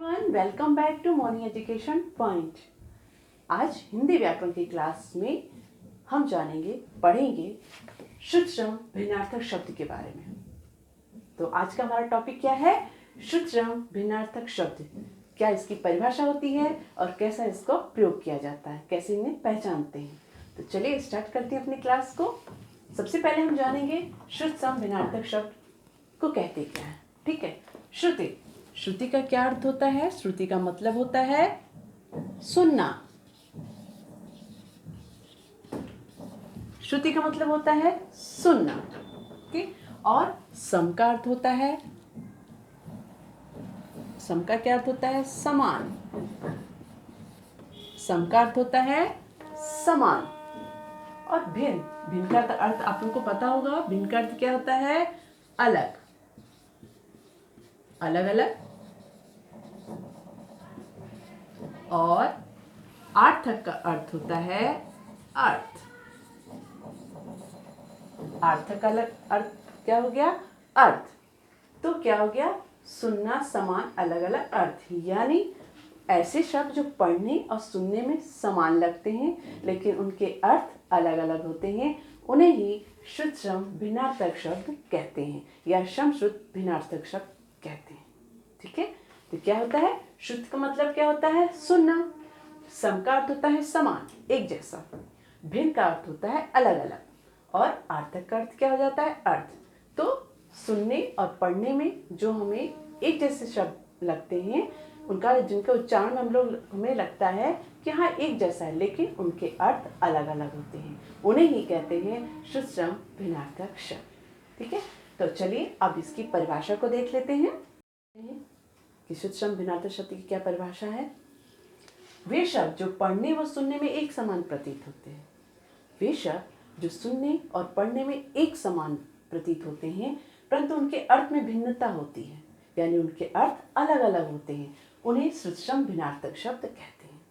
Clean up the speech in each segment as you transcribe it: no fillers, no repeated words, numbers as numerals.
Welcome back to morning education point. आज हिंदी व्याकरण की क्लास में हम जानेंगे, पढ़ेंगे शुद्ध श्रम भिन्नार्थक शब्द के बारे में। तो आज का हमारा टॉपिक क्या है? शुद्ध श्रम भिन्नार्थक शब्द। क्या इसकी परिभाषा होती है और कैसा इसको प्रयोग किया जाता है, कैसे इन्हें पहचानते हैं। तो चलिए स्टार्ट करते हैं अपनी क्लास को। सबसे पहले हम जानेंगे शुद्ध श्रम भिन्नार्थक शब्द को कहते क्या है। ठीक है, श्रुति। श्रुति का क्या अर्थ होता है? श्रुति का मतलब होता है सुनना। श्रुति का मतलब होता है सुनना। ठीक, और सम का अर्थ होता है, सम का क्या अर्थ होता है? समान। सम का अर्थ होता है समान। और भिन्न, भिन्न का अर्थ आप लोगों को पता होगा। भिन्न का अर्थ क्या होता है? अलग, अलग अलग। और आर्थक का अर्थ होता है अर्थ। आर्थक का अलग अर्थ क्या हो गया? अर्थ। तो क्या हो गया? सुनना, समान, अलग अलग अर्थ। यानी ऐसे शब्द जो पढ़ने और सुनने में समान लगते हैं लेकिन उनके अर्थ अलग अलग होते हैं, उन्हें ही शुद्ध श्रम भिन्नार्थक शब्द कहते हैं या श्रम शुद्ध भिन्नार्थक शब्द कहते हैं। ठीक है, तो क्या होता है? शुद्ध का मतलब क्या होता है? सुनना। सम का अर्थ होता है समान, एक जैसा। भिन्न का अर्थ होता है अलग अलग। और आर्थक का अर्थ क्या हो जाता है? अर्थ। तो सुनने और पढ़ने में जो हमें एक जैसे शब्द लगते हैं, उनका जिनका उच्चारण हमें लगता है कि हाँ एक जैसा है, लेकिन उनके अर्थ अलग अलग होते हैं, उन्हें ही कहते हैं शुद्ध श्रम भिन्नार्थक शब्द। ठीक है, तो चलिए अब इसकी परिभाषा को देख लेते हैं कि शुद्ध श्रम भिन्नार्थक शब्द की क्या परिभाषा है। वे शब्द जो पढ़ने व सुनने में एक समान प्रतीत होते हैं। वे शब्द जो सुनने और पढ़ने में एक समान प्रतीत होते हैं परंतु उनके अर्थ में भिन्नता होती है, यानी उनके अर्थ अलग अलग होते हैं, उन्हें शुद्ध श्रम भिन्नार्थक शब्द कहते हैं।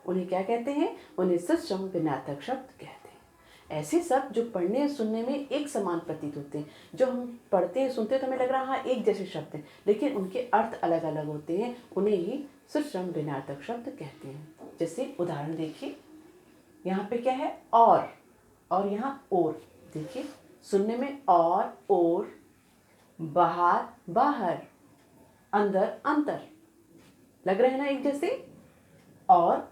उन्हें क्या कहते हैं? उन्हें शुद्ध श्रम भिन्नार्थक शब्द कहते हैं। ऐसे शब्द जो पढ़ने और सुनने में एक समान प्रतीत होते हैं, जो हम पढ़ते हैं सुनते हैं तो हमें लग रहा है हाँ एक जैसे शब्द हैं, लेकिन उनके अर्थ अलग अलग होते हैं, उन्हें ही शुद्ध श्रम भिन्नार्थक शब्द कहते हैं। जैसे उदाहरण देखिए, यहाँ पे क्या है? और यहाँ और। देखिए, सुनने में और, बाहर बाहर, अंदर अंतर, लग रहे हैं ना एक जैसे? और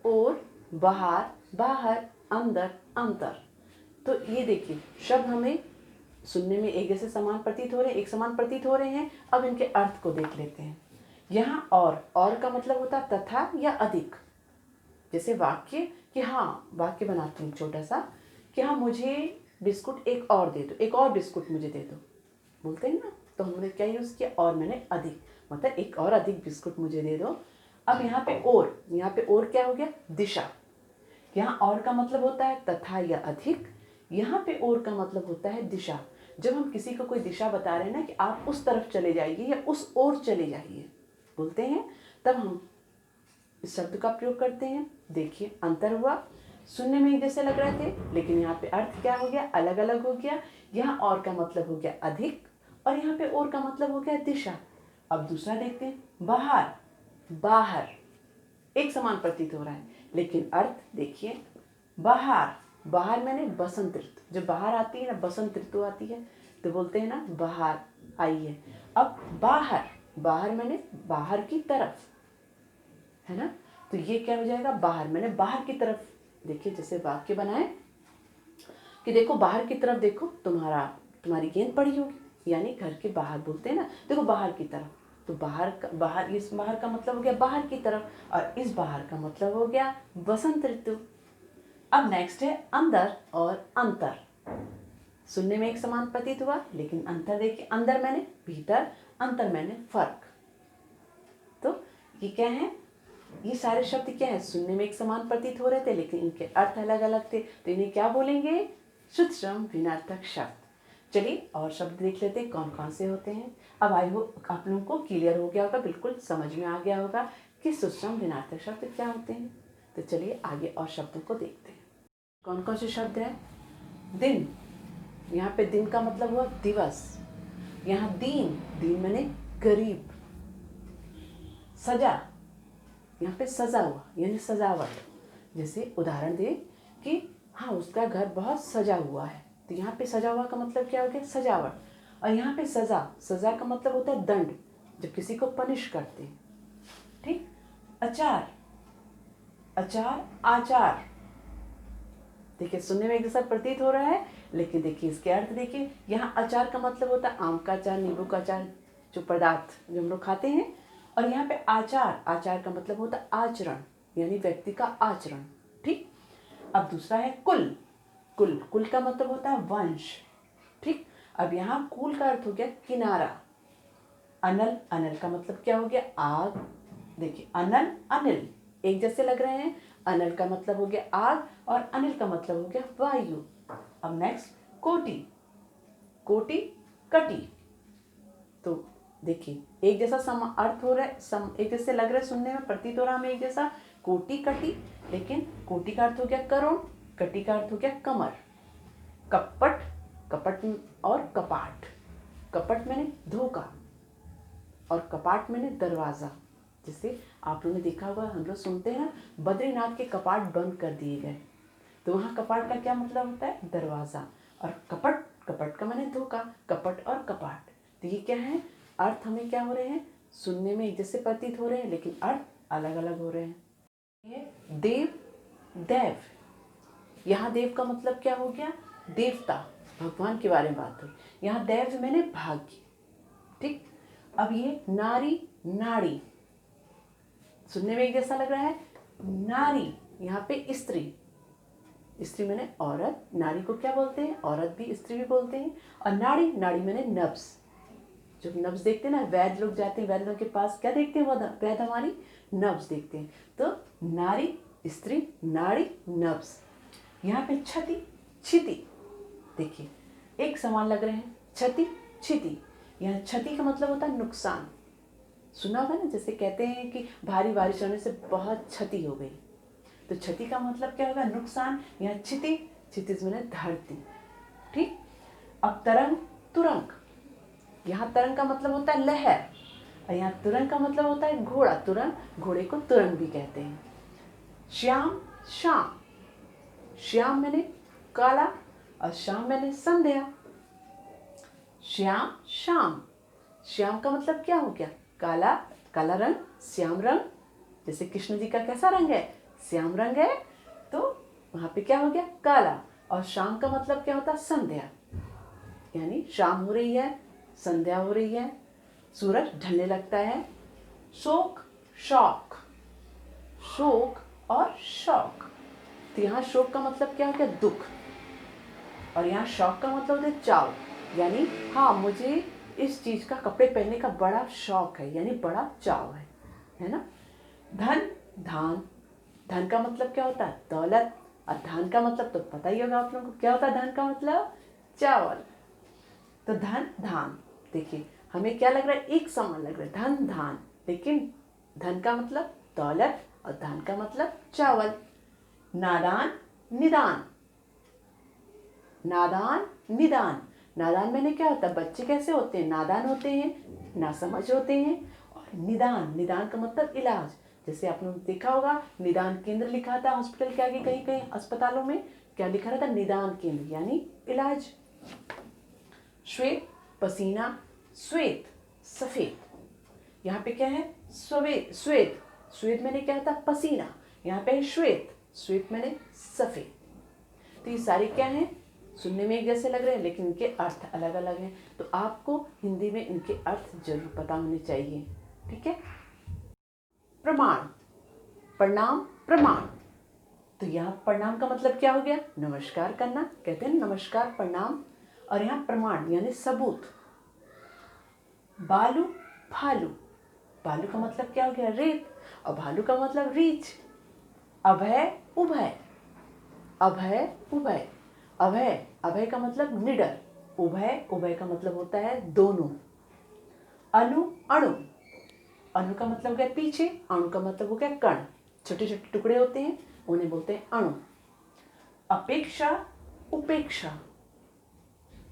बाहर बाहर, अंदर अंतर। तो ये देखिए शब्द हमें सुनने में एक जैसे समान प्रतीत हो रहे हैं, एक समान प्रतीत हो रहे हैं। अब इनके अर्थ को देख लेते हैं। यहाँ और का मतलब होता है तथा या अधिक। जैसे वाक्य कि हाँ, वाक्य बनाते हैं छोटा सा कि हाँ मुझे बिस्कुट एक और दे दो, एक और बिस्कुट मुझे दे दो, बोलते हैं ना। तो हमने क्या यूज़ किया? और मैंने अधिक, मतलब एक और अधिक बिस्कुट मुझे दे दो। अब यहाँ पे और क्या हो गया? दिशा। यहाँ और का मतलब होता है तथा या अधिक, यहाँ पे और का मतलब होता है दिशा। जब हम किसी को कोई दिशा बता रहे हैं ना कि आप उस तरफ चले जाइए या उस ओर चले जाइए बोलते हैं, तब हम इस शब्द का प्रयोग करते हैं। देखिए अंतर हुआ, सुनने में एक जैसे लग रहे थे लेकिन यहाँ पे अर्थ क्या हो गया? अलग अलग हो गया। यहाँ और का मतलब हो गया अधिक और यहाँ पे और का मतलब हो गया दिशा। अब दूसरा देखते हैं, बाहर बाहर, एक समान प्रतीत हो रहा है लेकिन अर्थ देखिए, बाहर मैंने बसंत ऋतु, जब बाहर आती है ना, बसंत ऋतु आती है तो बोलते हैं ना बाहर आई है। अब बाहर मैंने बाहर की तरफ, है ना, तो ये क्या हो जाएगा? बाहर मैंने बाहर की तरफ। देखिए जैसे वाक्य बनाए कि देखो बाहर की तरफ, देखो तुम्हारी गेंद पड़ी होगी, यानी घर के बाहर बोलते हैं ना, देखो बाहर की तरफ। तो इस बाहर का मतलब हो गया बाहर की तरफ, और इस बाहर का मतलब हो गया बसंत ऋतु। अब नेक्स्ट है अंदर और अंतर। सुनने में एक समान प्रतीत हुआ लेकिन अंतर देखिए, अंदर मैंने भीतर, अंतर मैंने फर्क। तो ये क्या है? ये सारे शब्द क्या है? सुनने में एक समान प्रतीत हो रहे थे लेकिन इनके अर्थ अलग अलग थे, तो इन्हें क्या बोलेंगे? शुद्ध श्रम भिन्नार्थक शब्द। चलिए और शब्द देख लेते हैं कौन कौन से होते हैं। अब आई होप आप लोगों को क्लियर हो गया होगा, बिल्कुल समझ में आ गया होगा कि शुद्ध श्रम भिन्नार्थक शब्द क्या होते हैं। तो चलिए आगे और शब्दों को देखते हैं। कौन कौन से शब्द हैं? दिन, यहाँ पे दिन का मतलब हुआ दिवस। यहाँ दीन मैंने गरीब। सजा, यहाँ पे सजा हुआ यानी सजावट। जैसे उदाहरण दे कि हाँ उसका घर बहुत सजा हुआ है, तो यहाँ पे सजा हुआ का मतलब क्या हो गया? सजावट। और यहाँ पे सजा, सजा का मतलब होता है दंड, जब किसी को पनिश करते हैं। ठीक। अचार, अचार, आचार। देखिए सुनने में एक जैसा प्रतीत हो रहा है, लेकिन देखिए इसके अर्थ देखिए। यहाँ अचार का मतलब होता है आम का अचार, नींबू का अचार, जो पदार्थ जो हम लोग खाते हैं। और यहाँ पे आचार, आचार का मतलब होता है आचरण, यानी व्यक्ति का आचरण। ठीक। अब दूसरा है कुल, कुल, कुल का मतलब होता है वंश। ठीक। अब यहाँ कुल का अर्थ हो गया किनारा। अनल, अनल का मतलब क्या हो गया? आग। देखिए अनल, अनिल एक जैसे लग रहे हैं। अनल का मतलब हो गया आग और अनिल का मतलब हो गया वायु। अब नेक्स्ट कोटि, कोटि, कटी। तो देखिए एक जैसा अर्थ हो रहा है, एक जैसे लग रहा है, सुनने में प्रतीत हो रहा है हमें एक जैसा, कोटि, कटी। लेकिन कोटि का अर्थ हो गया करोड़, कटी का अर्थ हो गया कमर। कपट, कपट और कपाट। कपट मैंने धोखा और कपाट मैंने दरवाज़ा। जैसे आप लोगों ने देखा होगा, हम लोग सुनते हैं ना, बद्रीनाथ के कपाट बंद कर दिए गए, तो वहाँ कपाट का क्या मतलब होता है? दरवाज़ा। और कपट, कपट का मैंने धोखा, कपट और कपाट। तो ये क्या है? अर्थ हमें क्या हो रहे हैं? सुनने में एक जैसे प्रतीत हो रहे हैं, लेकिन अर्थ अलग अलग हो रहे हैं। ये देव, देव। यहाँ देव का मतलब क्या हो गया? देवता, भगवान के बारे में बात हुई। यहाँ देव मैंने भाग्य। ठीक। अब ये नारी, नाड़ी, सुनने में एक जैसा लग रहा है। नारी, यहाँ पे स्त्री, स्त्री मैंने औरत, नारी को क्या बोलते हैं? औरत भी, स्त्री भी बोलते हैं। और नाड़ी, नाड़ी मैंने नब्ज। जब नब्ज देखते हैं ना, वैद्य लोग जाते हैं, वैद्य लोग के पास क्या देखते हैं? वो वैद्य हमारी नब्ज देखते हैं। तो नारी, स्त्री, नाड़ी, नब्ज। यहाँ पे क्षति, क्षिति। देखिए एक समान लग रहे हैं, क्षति, क्षिति। यहाँ क्षति का मतलब होता है नुकसान। सुना होगा ना, जैसे कहते हैं कि भारी बारिश होने से बहुत क्षति हो गई, तो क्षति का मतलब क्या होगा? नुकसान। यहाँ क्षिति, क्षितिज मैंने धरती। ठीक। अब तरंग, तुरंग। यहाँ तरंग का मतलब होता है लहर, और यहाँ तुरंग का मतलब होता है घोड़ा। तुरंग, घोड़े को तुरंग भी कहते हैं। श्याम, शाम। श्याम मैंने काला और शाम मैंने संध्या। श्याम, शाम। श्याम का मतलब क्या हो गया? काला, काला रंग, श्याम रंग। जैसे कृष्ण जी का कैसा रंग है? श्याम रंग है, तो वहां पे क्या हो गया? काला। और शाम का मतलब क्या होता है? संध्या, यानी शाम हो रही है, संध्या हो रही है, सूरज ढलने लगता है। शोक, शौक, शोक और शौक। तो यहाँ शोक का मतलब क्या हो गया? दुख। और यहाँ शौक का मतलब होता है चाव, यानी हाँ मुझे इस चीज का, कपड़े पहनने का बड़ा शौक है, यानी बड़ा चाव है ना। धन, धान। धन का मतलब क्या होता है? दौलत। और धान का मतलब तो पता ही होगा आप लोगों को, क्या होता है धन का मतलब? चावल। तो धन, धान। देखिए हमें क्या लग रहा है? एक समान लग रहा है, धन, धान, लेकिन धन का मतलब दौलत और धान का मतलब चावल। नादान, निदान। नादान, निदान। नादान मैंने क्या होता है? बच्चे कैसे होते हैं? नादान होते हैं, नासमझ होते हैं। और निदान, निदान का मतलब इलाज। जैसे आपने देखा होगा, निदान केंद्र लिखा था हॉस्पिटल के आगे, कहीं कहीं अस्पतालों में क्या लिखा रहता? निदान केंद्र, यानी इलाज। श्वेत, पसीना, श्वेत, सफेद। यहाँ पे क्या है? श्वेत, श्वेत, श्वेत मैंने क्या होता? पसीना। यहाँ पे है श्वेत, श्वेत मैंने सफेद। तो ये सारे क्या हैं? सुनने में एक जैसे लग रहे हैं, लेकिन इनके अर्थ अलग अलग हैं। तो आपको हिंदी में इनके अर्थ जरूर पता होने चाहिए। ठीक है। प्रमाण, प्रणाम, प्रमाण। तो यहाँ प्रणाम का मतलब क्या हो गया? नमस्कार करना, कहते हैं नमस्कार, प्रणाम। और यहाँ प्रमाण यानी सबूत। बालू, भालू। बालू का मतलब क्या हो गया? रेत। और भालू का मतलब रीछ। अभय, उभय। अभय, उभय। अभय, अभय का मतलब निडर। उभय, उभय का मतलब होता है दोनों। अनु, अणु। अणु का मतलब हो गया पीछे, अणु का मतलब हो गया कण। छोटे छोटे टुकड़े होते हैं, उन्हें बोलते हैं अणु। अपेक्षा, उपेक्षा।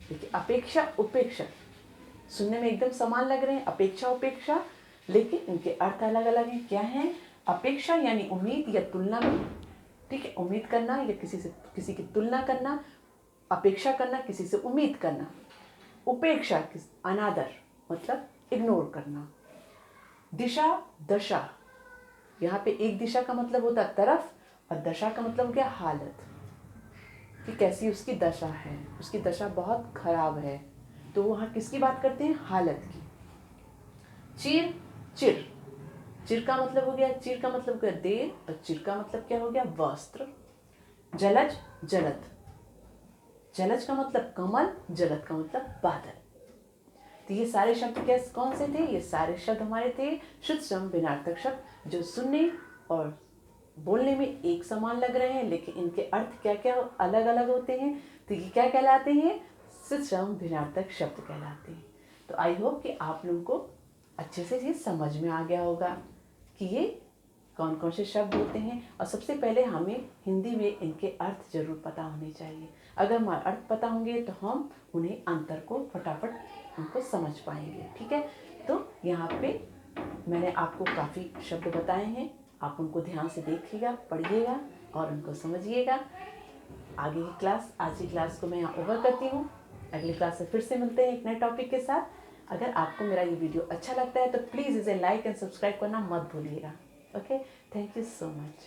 देखिए अपेक्षा, उपेक्षा सुनने में एकदम समान लग रहे हैं, अपेक्षा, उपेक्षा, लेकिन इनके अर्थ अलग अलग हैं। क्या है? अपेक्षा यानी उम्मीद या तुलना में, ठीक है, उम्मीद करना या किसी की तुलना करना, अपेक्षा करना किसी से उम्मीद करना। उपेक्षा अनादर मतलब इग्नोर करना। दिशा दशा, यहाँ पे एक दिशा का मतलब होता है तरफ और दशा का मतलब हो गया हालत, कि कैसी उसकी दशा है, उसकी दशा बहुत खराब है, तो वहाँ किसकी बात करते हैं, हालत की। चिर चिर, चिर का मतलब हो गया, चिर का मतलब हो गया देर और चिर का मतलब क्या हो गया, वस्त्र। जलज जलद, जलज का मतलब कमल, जलद का मतलब बादल। तो ये सारे शब्द कैसे कौन से थे, ये सारे शब्द हमारे थे शुद्ध श्रम भिन्नार्थक शब्द, जो सुनने और बोलने में एक समान लग रहे हैं लेकिन इनके अर्थ क्या क्या अलग अलग होते हैं। तो ये क्या कहलाते हैं, शुद्ध श्रम भिन्नार्थक शब्द कहलाते हैं। तो आई होप कि आप लोगों को अच्छे से ये समझ में आ गया होगा कि ये कौन कौन से शब्द होते हैं। और सबसे पहले हमें हिंदी में इनके अर्थ जरूर पता होने चाहिए। अगर हमारे अर्थ पता होंगे तो हम उन्हें अंतर को फटाफट उनको समझ पाएंगे। ठीक है, तो यहाँ पे मैंने आपको काफ़ी शब्द बताए हैं, आप उनको ध्यान से देखिएगा, पढ़िएगा और उनको समझिएगा। आगे की क्लास, आज की क्लास को मैं यहाँ ओवर करती हूँ। अगली क्लास से फिर से मिलते हैं एक नए टॉपिक के साथ। अगर आपको मेरा ये वीडियो अच्छा लगता है तो प्लीज़ इसे लाइक एंड सब्सक्राइब करना मत भूलिएगा। Okay, thank you so much.